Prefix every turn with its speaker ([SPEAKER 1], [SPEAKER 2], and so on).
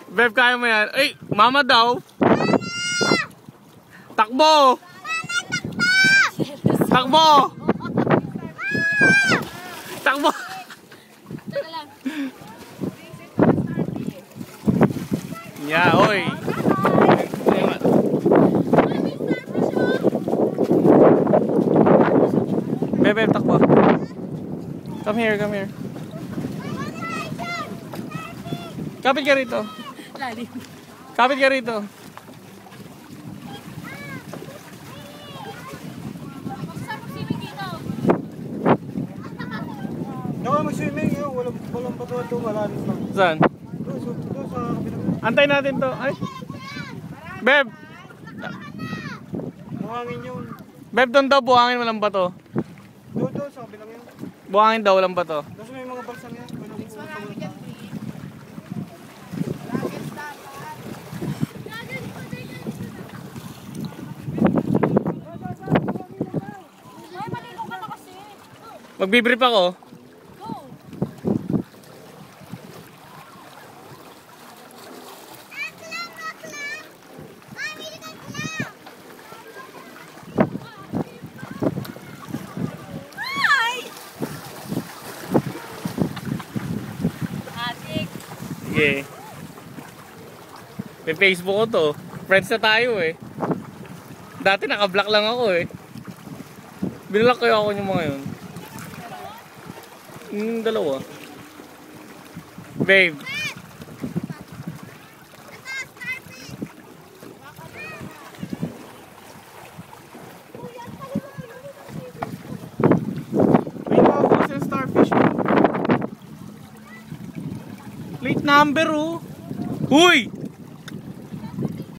[SPEAKER 1] Beb, kaya mo yan. Ay, mama daw. Takbo! Takbo! Takbo! Yeah, oy. Bebe, takbo. Come here, come here. Kapit ka rito. Kapit ka rito.
[SPEAKER 2] Daw mag-swimming yun, walang patuwa ito, malalim pa.
[SPEAKER 1] Saan?
[SPEAKER 2] Doon sa kabilang.
[SPEAKER 1] Antay natin to. Ay. Beb.
[SPEAKER 2] Buhangin yun.
[SPEAKER 1] Beb, doon daw buhangin, walang bato.
[SPEAKER 2] Doon sa kabilang yun.
[SPEAKER 1] Buhangin daw, walang bato.
[SPEAKER 2] Tapos may mga balsam yan.
[SPEAKER 1] Magbibrief ako. Sige. May Facebook ko to. Friends na tayo eh. Dati naka-block lang ako eh. Binlock kayo ako yung mga yun. Dalawa. Babe. May nakuha sa starfish. Late number oh. Huy!